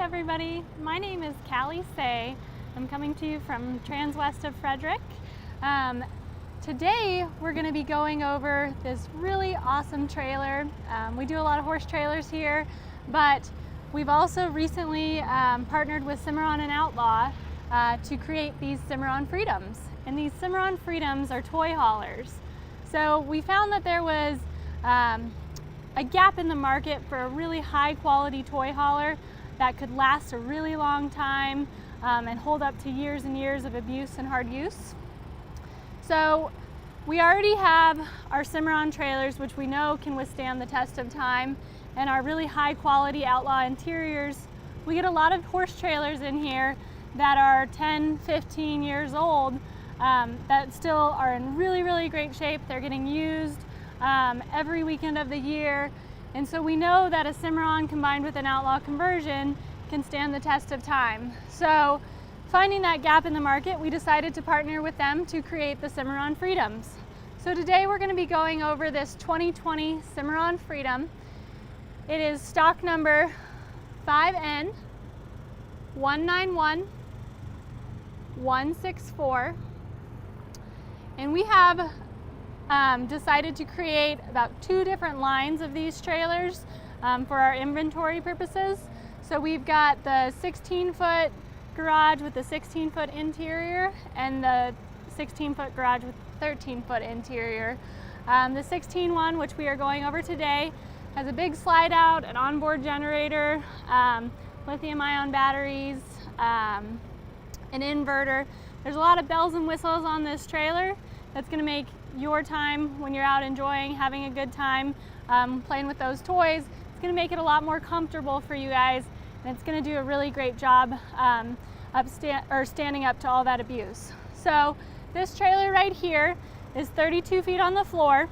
everybody, my name is Callie Say. I'm coming to you from Transwest of Frederick. Today we're going to be going over this really awesome trailer. We do a lot of horse trailers here, but we've also recently partnered with Cimarron and Outlaw to create these Cimarron Freedoms. And these Cimarron Freedoms are toy haulers. So we found that there was a gap in the market for a really high quality toy hauler that could last a really long time and hold up to years and years of abuse and hard use. So we already have our Cimarron trailers, which we know can withstand the test of time, and our really high quality Outlaw interiors. We get a lot of horse trailers in here that are 10, 15 years old that still are in really great shape. They're getting used every weekend of the year. And so we know that a Cimarron combined with an Outlaw conversion can stand the test of time. So finding that gap in the market, we decided to partner with them to create the Cimarron Freedoms. So today we're going to be going over this 2020 Cimarron Freedom. It is stock number 5N191164. And we have decided to create about 2 different lines of these trailers for our inventory purposes. So we've got the 16-foot garage with the 16-foot interior and the 16-foot garage with 13-foot interior. The 16 one, which we are going over today, has a big slide out, an onboard generator, lithium-ion batteries, an inverter. There's a lot of bells and whistles on this trailer that's going to make your time when you're out enjoying, having a good time, playing with those toys. It's going to make it a lot more comfortable for you guys, and it's going to do a really great job standing up to all that abuse. So this trailer right here is 32 feet on the floor.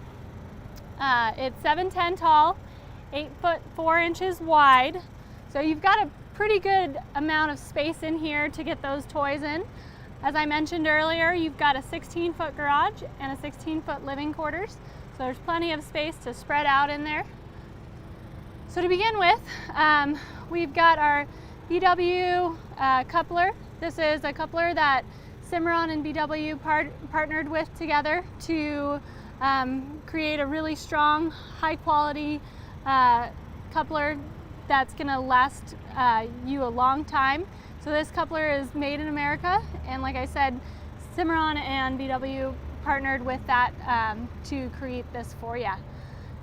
It's 7'10" tall, 8 foot 4 inches wide. So you've got a pretty good amount of space in here to get those toys in. As I mentioned earlier, you've got a 16-foot garage and a 16-foot living quarters. So there's plenty of space to spread out in there. So to begin with, we've got our BW coupler. This is a coupler that Cimarron and BW partnered with together to create a really strong, high quality coupler that's gonna last you a long time. So this coupler is made in America, and like I said, Cimarron and BW partnered with that to create this for you.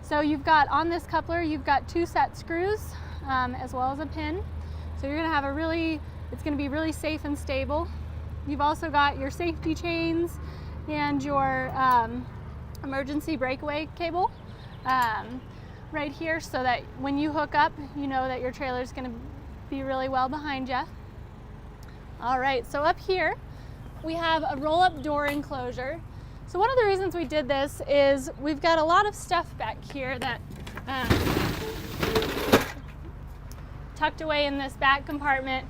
So you've got on this coupler, you've got 2 set screws as well as a pin. So you're gonna have it's gonna be really safe and stable. You've also got your safety chains and your emergency breakaway cable right here, so that when you hook up, you know that your trailer is gonna be really well behind you. All right, so up here we have a roll-up door enclosure. So one of the reasons we did this is we've got a lot of stuff back here that tucked away in this back compartment.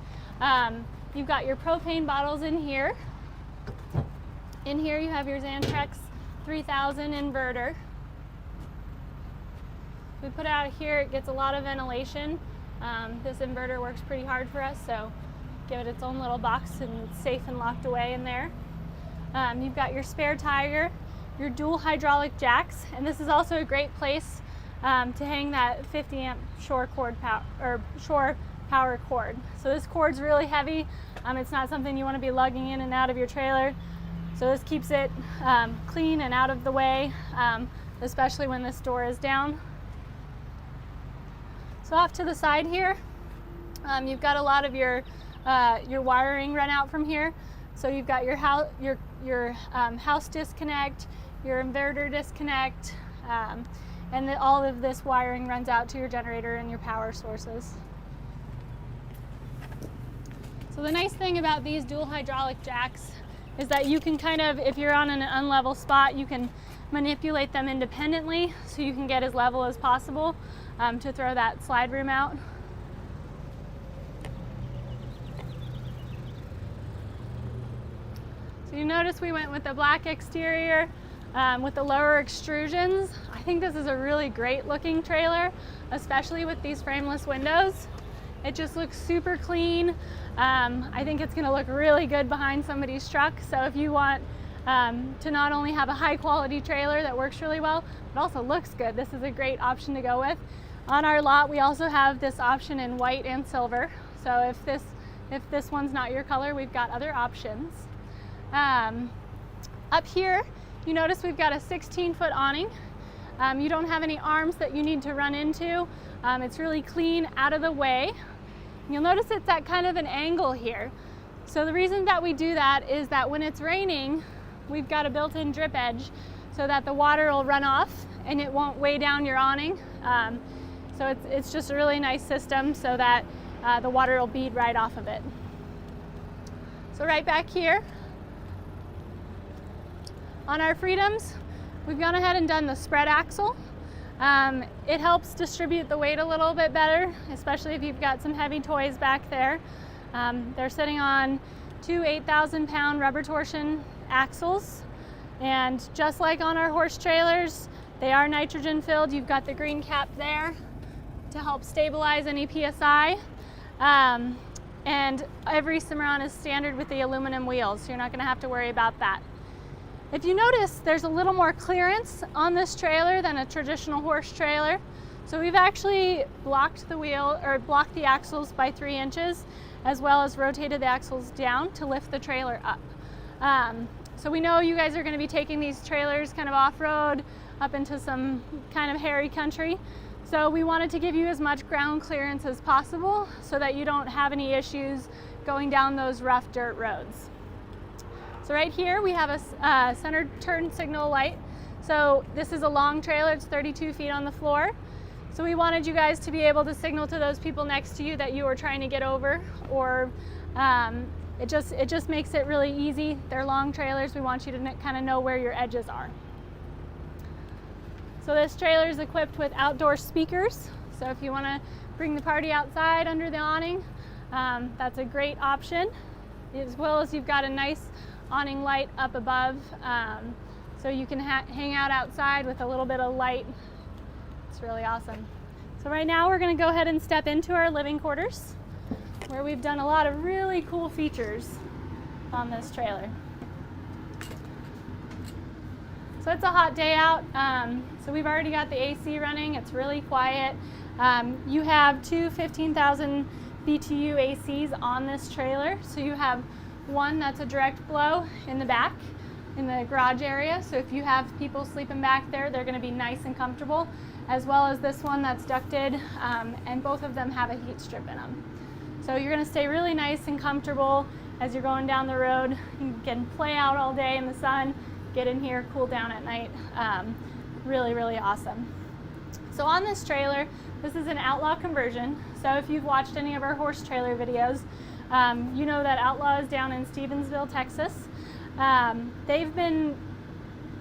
You've got your propane bottles in here. In here you have your Xantrex 3000 inverter. We put it out here, it gets a lot of ventilation. This inverter works pretty hard for us, so give it its own little box and it's safe and locked away in there. You've got your spare tire, your dual hydraulic jacks, and this is also a great place to hang that 50 amp shore power cord. So this cord's really heavy. It's not something you want to be lugging in and out of your trailer. So this keeps it clean and out of the way, especially when this door is down. So off to the side here, you've got a lot of your wiring run out from here. So you've got your house disconnect, your inverter disconnect, and all of this wiring runs out to your generator and your power sources. So the nice thing about these dual hydraulic jacks is that you can kind of, if you're on an unlevel spot, you can manipulate them independently so you can get as level as possible to throw that slide room out. So you notice we went with the black exterior with the lower extrusions. I think this is a really great looking trailer, especially with these frameless windows. It just looks super clean. I think it's gonna look really good behind somebody's truck. So if you want to not only have a high quality trailer that works really well, but also looks good, this is a great option to go with. On our lot, we also have this option in white and silver. So if this one's not your color, we've got other options. Up here, you notice we've got a 16-foot awning. You don't have any arms that you need to run into. It's really clean, out of the way. You'll notice it's at kind of an angle here. So the reason that we do that is that when it's raining, we've got a built-in drip edge so that the water will run off and it won't weigh down your awning. So it's just a really nice system so that the water will bead right off of it. So right back here, on our Freedoms, we've gone ahead and done the spread axle. It helps distribute the weight a little bit better, especially if you've got some heavy toys back there. They're sitting on two 8,000-pound rubber torsion axles. And just like on our horse trailers, they are nitrogen filled. You've got the green cap there to help stabilize any PSI. And every Cimarron is standard with the aluminum wheels, so you're not gonna have to worry about that. If you notice, there's a little more clearance on this trailer than a traditional horse trailer. So we've actually blocked the wheel, or blocked the axles by 3 inches, as well as rotated the axles down to lift the trailer up. So we know you guys are gonna be taking these trailers kind of off-road, up into some kind of hairy country. So we wanted to give you as much ground clearance as possible so that you don't have any issues going down those rough dirt roads. So right here we have a center turn signal light. So this is a long trailer, it's 32 feet on the floor. So we wanted you guys to be able to signal to those people next to you that you were trying to get over, or it just makes it really easy. They're long trailers, we want you to kind of know where your edges are. So this trailer is equipped with outdoor speakers. So if you want to bring the party outside under the awning, that's a great option. As well as you've got a nice awning light up above, so you can hang out outside with a little bit of light. It's really awesome. So right now we're going to go ahead and step into our living quarters, where we've done a lot of really cool features on this trailer. So it's a hot day out, so we've already got the AC running. It's really quiet. You have two 15,000 BTU ACs on this trailer. So you have one that's a direct blow in the back, in the garage area. So if you have people sleeping back there, they're gonna be nice and comfortable, as well as this one that's ducted, and both of them have a heat strip in them. So you're gonna stay really nice and comfortable as you're going down the road. You can play out all day in the sun, get in here, cool down at night. Really, really awesome. So on this trailer, this is an Outlaw conversion. So if you've watched any of our horse trailer videos, you know that Outlaw is down in Stevensville, Texas. They've been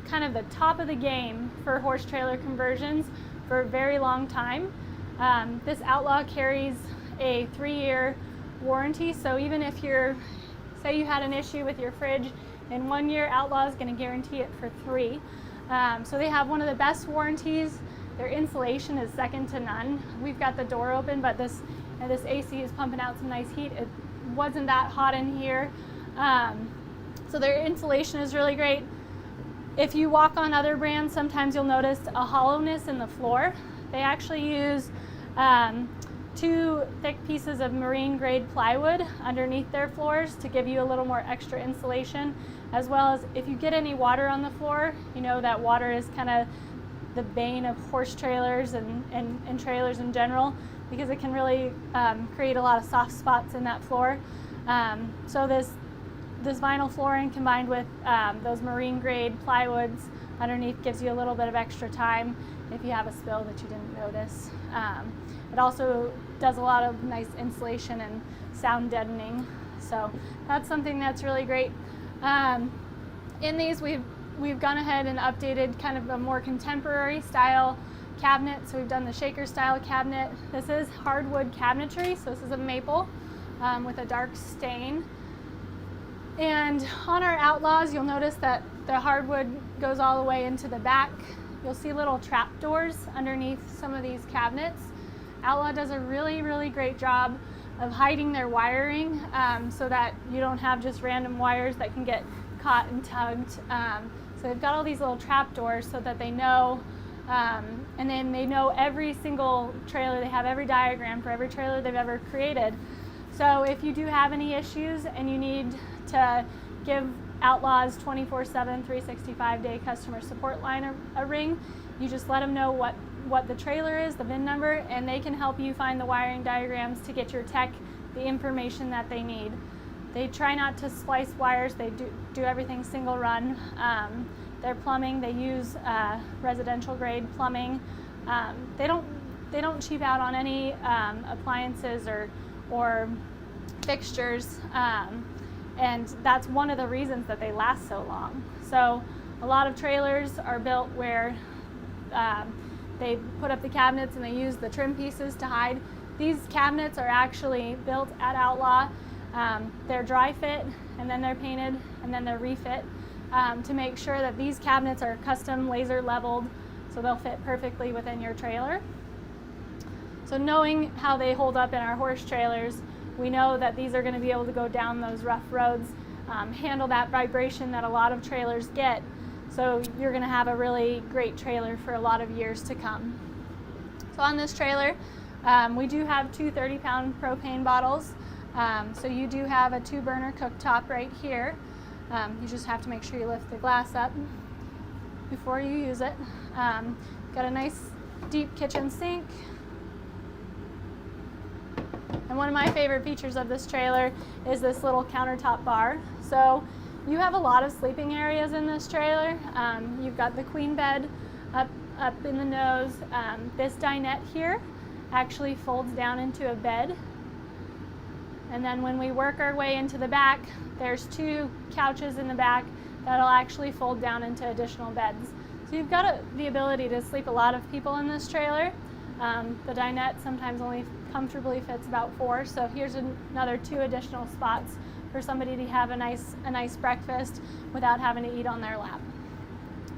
kind of the top of the game for horse trailer conversions for a very long time. This Outlaw carries a 3-year warranty. So even if say you had an issue with your fridge in 1 year, Outlaw is going to guarantee it for 3. So they have one of the best warranties. Their insulation is second to none. We've got the door open, but this AC is pumping out some nice heat. It wasn't that hot in here. So their insulation is really great. If you walk on other brands, sometimes you'll notice a hollowness in the floor. They actually use 2 thick pieces of marine grade plywood underneath their floors to give you a little more extra insulation, as well as if you get any water on the floor, you know that water is kind of the bane of horse trailers and trailers in general, because it can really create a lot of soft spots in that floor. So this vinyl flooring combined with those marine grade plywoods underneath gives you a little bit of extra time if you have a spill that you didn't notice. It also does a lot of nice insulation and sound deadening. So that's something that's really great. In these, we've gone ahead and updated kind of a more contemporary style cabinet. So we've done the shaker style cabinet. This is hardwood cabinetry, so this is a maple with a dark stain. And on our Outlaws, you'll notice that the hardwood goes all the way into the back. You'll see little trap doors underneath some of these cabinets. Outlaw does a really, really great job of hiding their wiring so that you don't have just random wires that can get caught and tugged. So they've got all these little trap doors so that they know, and then they know every single trailer. They have every diagram for every trailer they've ever created. So if you do have any issues and you need to give Outlaw's 24/7, 365-day customer support line a ring, you just let them know what the trailer is, the VIN number, and they can help you find the wiring diagrams to get your tech the information that they need. They try not to splice wires. They do everything single run. Their plumbing, they use residential grade plumbing. They don't cheap out on any appliances or fixtures, and that's one of the reasons that they last so long. So a lot of trailers are built where they put up the cabinets and they use the trim pieces to hide. These cabinets are actually built at Outlaw. They're dry fit, and then they're painted, and then they're refit to make sure that these cabinets are custom laser leveled so they'll fit perfectly within your trailer. So knowing how they hold up in our horse trailers, we know that these are going to be able to go down those rough roads, handle that vibration that a lot of trailers get. So you're going to have a really great trailer for a lot of years to come. So on this trailer, we do have two 30-pound propane bottles. So you do have a 2-burner cooktop right here. You just have to make sure you lift the glass up before you use it. Got a nice deep kitchen sink. And one of my favorite features of this trailer is this little countertop bar. So you have a lot of sleeping areas in this trailer. You've got the queen bed up in the nose. This dinette here actually folds down into a bed. And then when we work our way into the back, there's 2 couches in the back that'll actually fold down into additional beds. So you've got the ability to sleep a lot of people in this trailer. The dinette sometimes only comfortably fits about 4, so here's another 2 additional spots for somebody to have a nice breakfast without having to eat on their lap.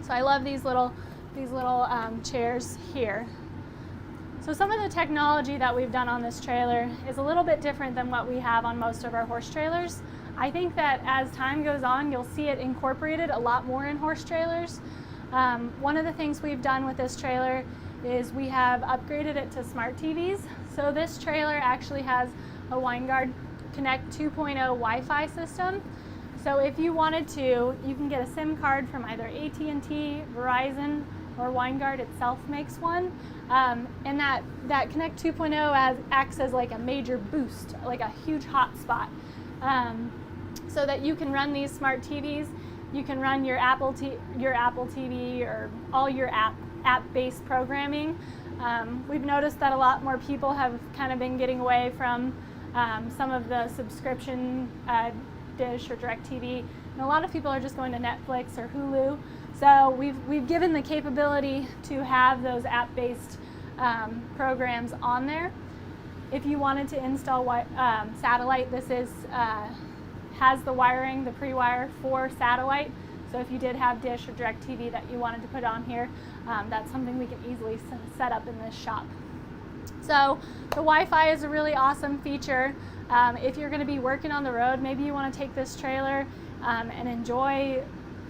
So I love these little chairs here. So some of the technology that we've done on this trailer is a little bit different than what we have on most of our horse trailers. I think that as time goes on, you'll see it incorporated a lot more in horse trailers. One of the things we've done with this trailer is we have upgraded it to smart TVs. So this trailer actually has a WineGuard Connect 2.0 Wi-Fi system. So if you wanted to, you can get a SIM card from either AT&T, Verizon, or WineGuard itself makes one. And that Connect 2.0 acts as like a major boost, like a huge hotspot, so that you can run these smart TVs. You can run your Apple TV or all your app-based programming. We've noticed that a lot more people have kind of been getting away from some of the subscription Dish or DirecTV, and a lot of people are just going to Netflix or Hulu. So we've given the capability to have those app-based programs on there. If you wanted to install satellite, this has the wiring, the pre-wire for satellite. So if you did have Dish or DirecTV that you wanted to put on here, that's something we can easily set up in this shop. So the Wi-Fi is a really awesome feature. If you're going to be working on the road, maybe you want to take this trailer and enjoy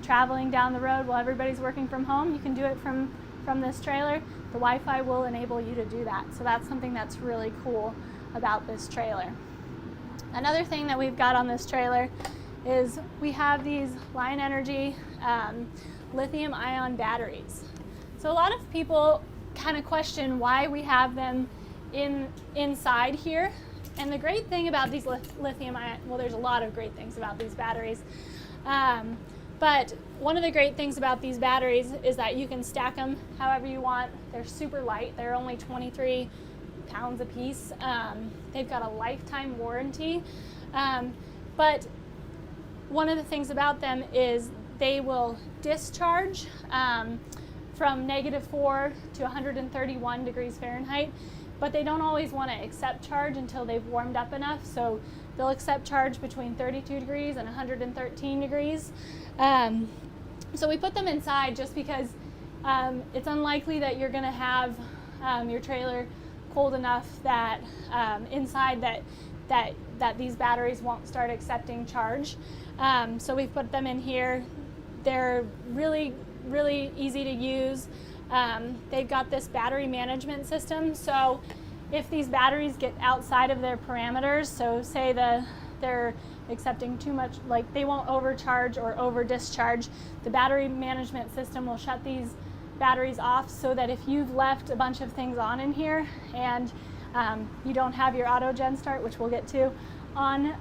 traveling down the road while everybody's working from home. You can do it from this trailer. The Wi-Fi will enable you to do that. So that's something that's really cool about this trailer. Another thing that we've got on this trailer is we have these Lion Energy lithium ion batteries. So a lot of people kind of question why we have them inside here. And the great thing about these lithium ion, well, there's a lot of great things about these batteries. But one of the great things about these batteries is that you can stack them however you want. They're super light. They're only 23 pounds a piece. They've got a lifetime warranty. But one of the things about them is they will discharge from -4 to 131 degrees Fahrenheit, but they don't always want to accept charge until they've warmed up enough. So they'll accept charge between 32 degrees and 113 degrees. So we put them inside just because it's unlikely that you're going to have your trailer cold enough that inside that these batteries won't start accepting charge. So we've put them in here. They're really, really easy to use. They've got this battery management system, so if these batteries get outside of their parameters, so say they're accepting too much, like they won't overcharge or over discharge, the battery management system will shut these batteries off, so that if you've left a bunch of things on in here and you don't have your auto gen start, which we'll get to, on,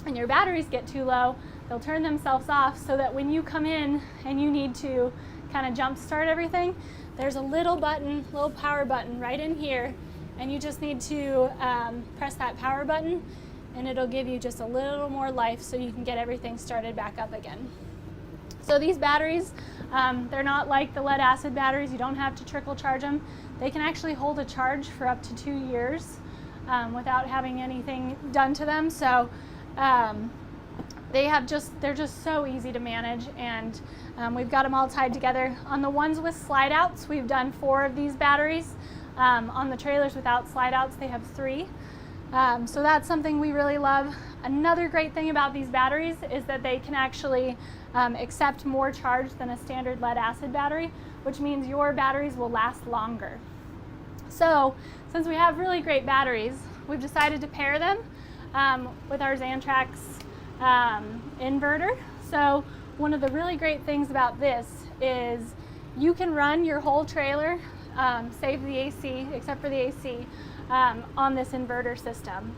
and your batteries get too low, they'll turn themselves off, so that when you come in and you need to kind of jump start everything, there's a little button, little power button right in here, and you just need to press that power button and it'll give you just a little more life so you can get everything started back up again. So these batteries, they're not like the lead acid batteries. You don't have to trickle charge them. They can actually hold a charge for up to 2 years without having anything done to them. So they're just so easy to manage, and we've got them all tied together. On the ones with slide outs, we've done 4 of these batteries. On the trailers without slide outs, they have 3. So that's something we really love. Another great thing about these batteries is that they can actually accept more charge than a standard lead acid battery, which means your batteries will last longer. So since we have really great batteries, we've decided to pair them with our Xantrax inverter. So one of the really great things about this is you can run your whole trailer, save the AC, except for the AC, on this inverter system.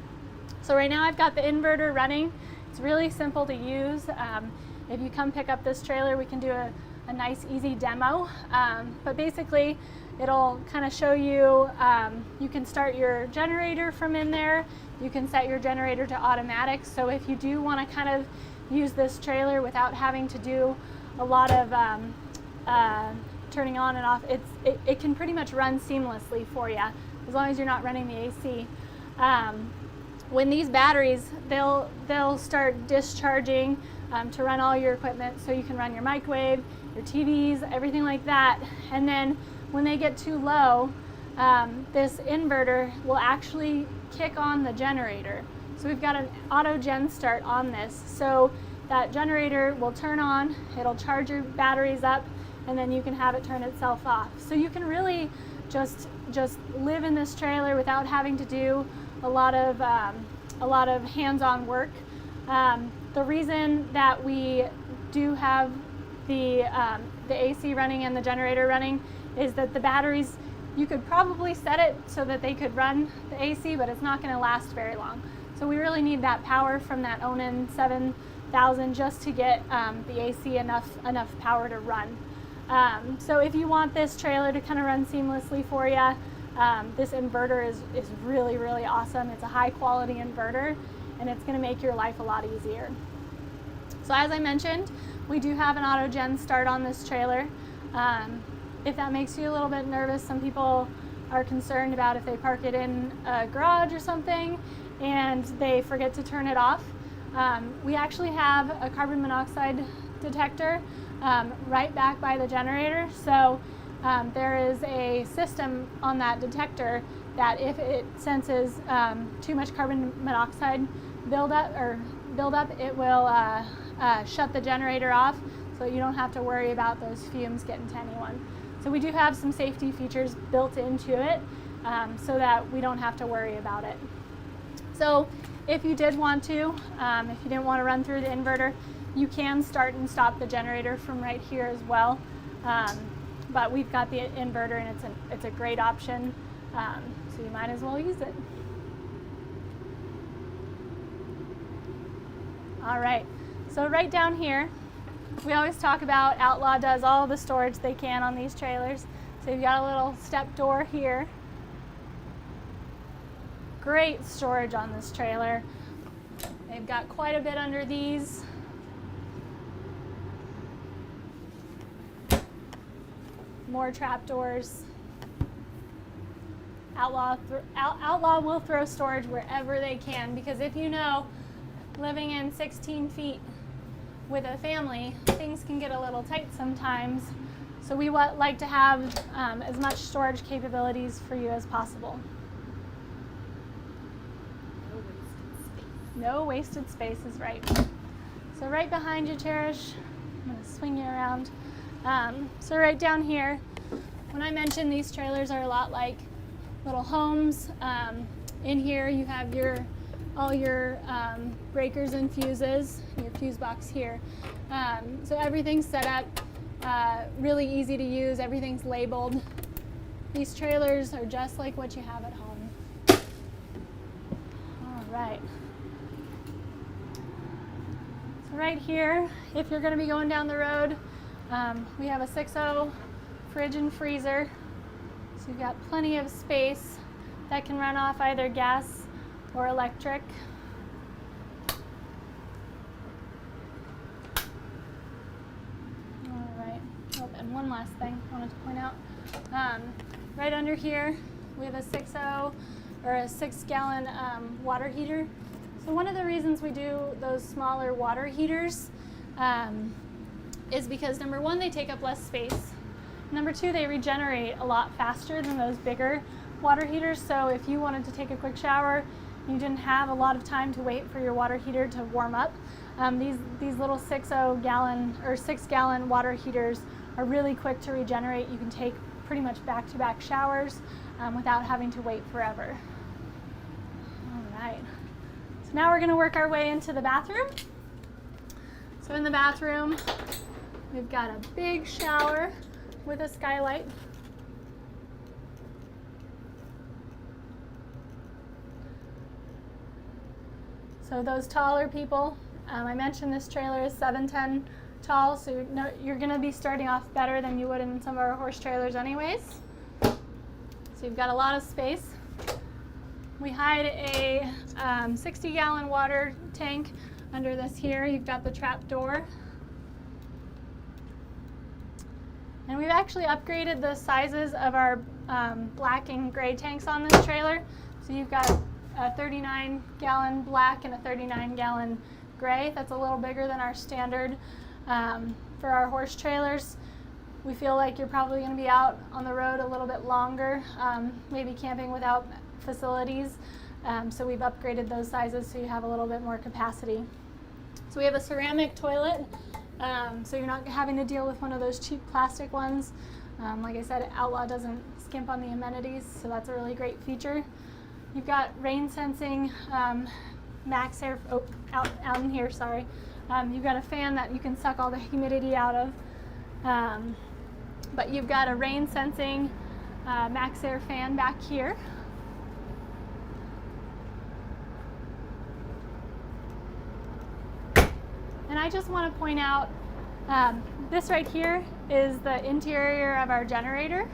So right now I've got the inverter running. It's really simple to use. If you come pick up this trailer, we can do a nice easy demo. But basically it'll kind of show you, you can start your generator from in there. You can set your generator to automatic. So if you do want to kind of use this trailer without having to do a lot of turning on and off, it can pretty much run seamlessly for you, as long as you're not running the AC. When these batteries, they'll start discharging to run all your equipment, so you can run your microwave, your TVs, everything like that. And then when they get too low, this inverter will actually kick on the generator. So we've got an auto gen start on this. So that generator will turn on, it'll charge your batteries up, and then you can have it turn itself off. So you can really just live in this trailer without having to do a lot of hands-on work. The reason that we do have the AC running and the generator running is that the batteries, you could probably set it so that they could run the AC, but it's not going to last very long. So we really need that power from that Onan 7000 just to get the AC enough power to run. So if you want this trailer to kind of run seamlessly for you, this inverter is really, really awesome. It's a high quality inverter, and it's going to make your life a lot easier. So as I mentioned, we do have an auto gen start on this trailer. If that makes you a little bit nervous, some people are concerned about if they park it in a garage or something and they forget to turn it off. We actually have a carbon monoxide detector right back by the generator. So there is a system on that detector that if it senses too much carbon monoxide buildup, it will shut the generator off, so you don't have to worry about those fumes getting to anyone. So we do have some safety features built into it so that we don't have to worry about it. So if you did want to, if you didn't want to run through the inverter, you can start and stop the generator from right here as well. But we've got the inverter, and it's a great option, so you might as well use it. All right, so right down here, we always talk about Outlaw does all the storage they can on these trailers. So you've got a little step door here. Great storage on this trailer. They've got quite a bit under these. More trap doors. Outlaw will throw storage wherever they can, because if you know, living in 16 feet with a family, things can get a little tight sometimes. So we like to have as much storage capabilities for you as possible. No wasted space is right. So right behind you, Cherish, I'm going to swing you around. So right down here, when I mentioned these trailers are a lot like little homes, in here you have all your breakers and fuses, your fuse box here. So everything's set up really easy to use, everything's labeled. These trailers are just like what you have at home. All right. So right here, if you're going to be going down the road, we have a 6.0 fridge and freezer. So you've got plenty of space that can run off either gas or electric. All right. Oh, and one last thing I wanted to point out. Right under here, we have a 6.0 or a 6-gallon water heater. So one of the reasons we do those smaller water heaters is because number one, they take up less space. Number two, they regenerate a lot faster than those bigger water heaters. So if you wanted to take a quick shower, you didn't have a lot of time to wait for your water heater to warm up. These little 6-gallon water heaters are really quick to regenerate. You can take pretty much back-to-back showers without having to wait forever. All right. So now we're going to work our way into the bathroom. So in the bathroom, we've got a big shower with a skylight. So those taller people, I mentioned this trailer is 7'10" tall, so you're going to be starting off better than you would in some of our horse trailers anyways. So you've got a lot of space. We hide a 60-gallon water tank under this here. You've got the trap door. And we've actually upgraded the sizes of our black and gray tanks on this trailer. So you've got a 39-gallon black and a 39-gallon gray. That's a little bigger than our standard for our horse trailers. We feel like you're probably going to be out on the road a little bit longer, maybe camping without facilities. So we've upgraded those sizes so you have a little bit more capacity. So we have a ceramic toilet, so you're not having to deal with one of those cheap plastic ones. Like I said, Outlaw doesn't skimp on the amenities, so that's a really great feature. You've got rain sensing max air, out in here, sorry. You've got a fan that you can suck all the humidity out of. But you've got a rain sensing max air fan back here. And I just want to point out, this right here is the interior of our generator.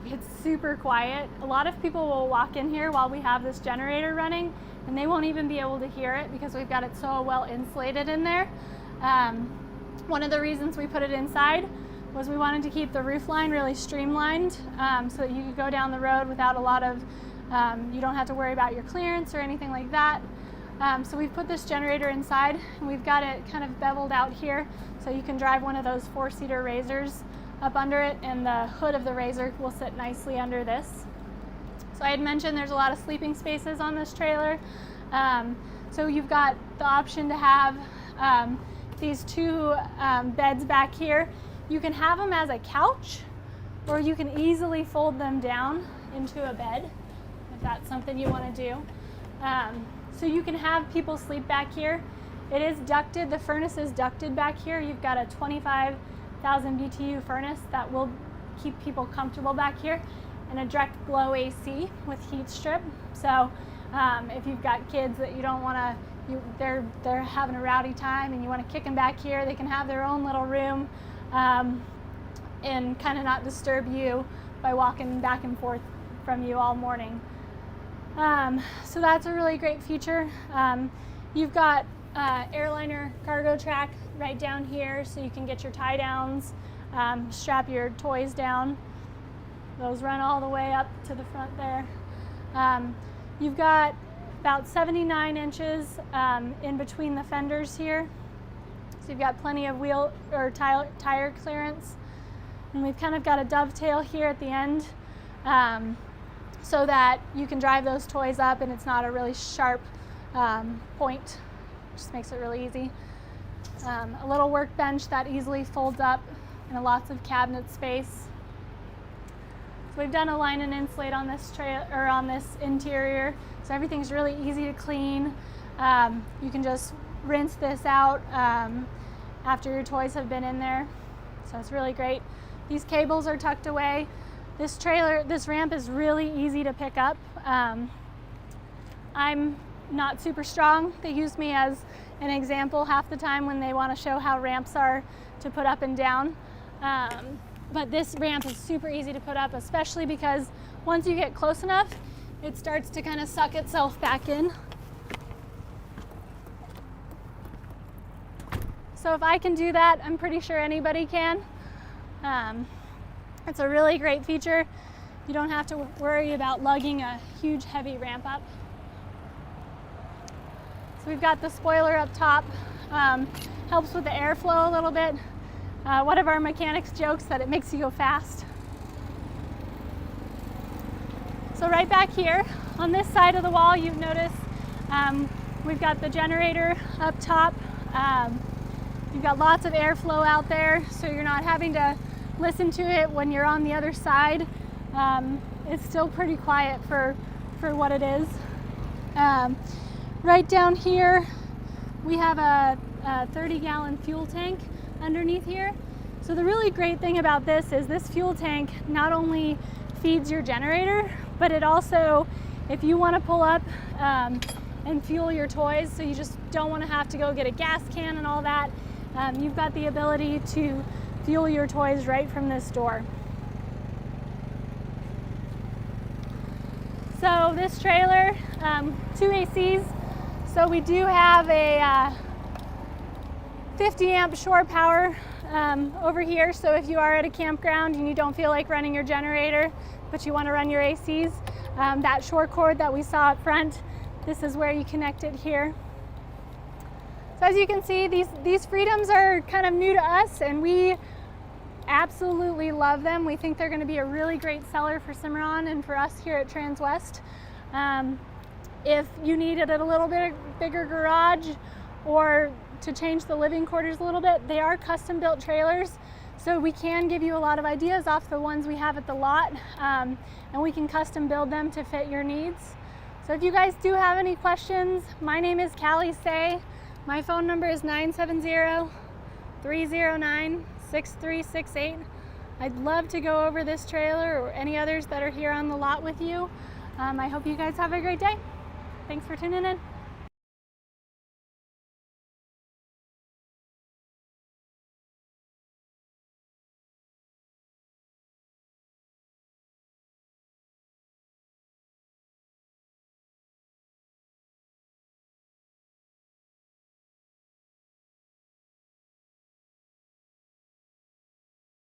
It's super quiet. A lot of people will walk in here while we have this generator running, and they won't even be able to hear it because we've got it so well insulated in there. One of the reasons we put it inside was we wanted to keep the roof line really streamlined, so that you could go down the road without a lot of, you don't have to worry about your clearance or anything like that. So we've put this generator inside, and we've got it kind of beveled out here, so you can drive one of those 4-seater RZRs up under it, and the hood of the RZR will sit nicely under this. So I had mentioned there's a lot of sleeping spaces on this trailer. So you've got the option to have these two beds back here. You can have them as a couch, or you can easily fold them down into a bed, if that's something you want to do. So you can have people sleep back here. It is ducted, the furnace is ducted back here. You've got a 25,000 BTU furnace that will keep people comfortable back here, and a direct blow AC with heat strip. So if you've got kids that you don't want to, they're having a rowdy time and you want to kick them back here, they can have their own little room and kind of not disturb you by walking back and forth from you all morning. So that's a really great feature. You've got airliner cargo track right down here, so you can get your tie downs, strap your toys down. Those run all the way up to the front there. You've got about 79 inches in between the fenders here, so you've got plenty of wheel or tire clearance. And we've kind of got a dovetail here at the end so that you can drive those toys up and it's not a really sharp point. Just makes it really easy. A little workbench that easily folds up and lots of cabinet space. So we've done a line and insulate on this on this interior, so everything's really easy to clean. You can just rinse this out after your toys have been in there, so it's really great. These cables are tucked away. This ramp is really easy to pick up. I'm not super strong. They use me as an example half the time when they want to show how ramps are to put up and down. But this ramp is super easy to put up, especially because once you get close enough, it starts to kind of suck itself back in. So if I can do that, I'm pretty sure anybody can. It's a really great feature. You don't have to worry about lugging a huge heavy ramp up. So we've got the spoiler up top, helps with the airflow a little bit. One of our mechanics jokes that it makes you go fast. So right back here on this side of the wall, you've noticed we've got the generator up top. You've got lots of airflow out there, so you're not having to listen to it when you're on the other side. It's still pretty quiet for what it is. Right down here, we have a 30-gallon fuel tank underneath here. So the really great thing about this is this fuel tank not only feeds your generator, but it also, if you want to pull up and fuel your toys, so you just don't want to have to go get a gas can and all that, you've got the ability to fuel your toys right from this door. So this trailer, 2 ACs. So we do have a 50 amp shore power over here. So if you are at a campground and you don't feel like running your generator, but you want to run your ACs, that shore cord that we saw up front, this is where you connect it here. So as you can see, these Freedoms are kind of new to us, and we absolutely love them. We think they're going to be a really great seller for Cimarron and for us here at Transwest. If you needed a little bit bigger garage or to change the living quarters a little bit, they are custom built trailers, so we can give you a lot of ideas off the ones we have at the lot, and we can custom build them to fit your needs. So if you guys do have any questions, my name is Callie Say. My phone number is 970-309-6368. I'd love to go over this trailer or any others that are here on the lot with you. I hope you guys have a great day. Thanks for tuning in.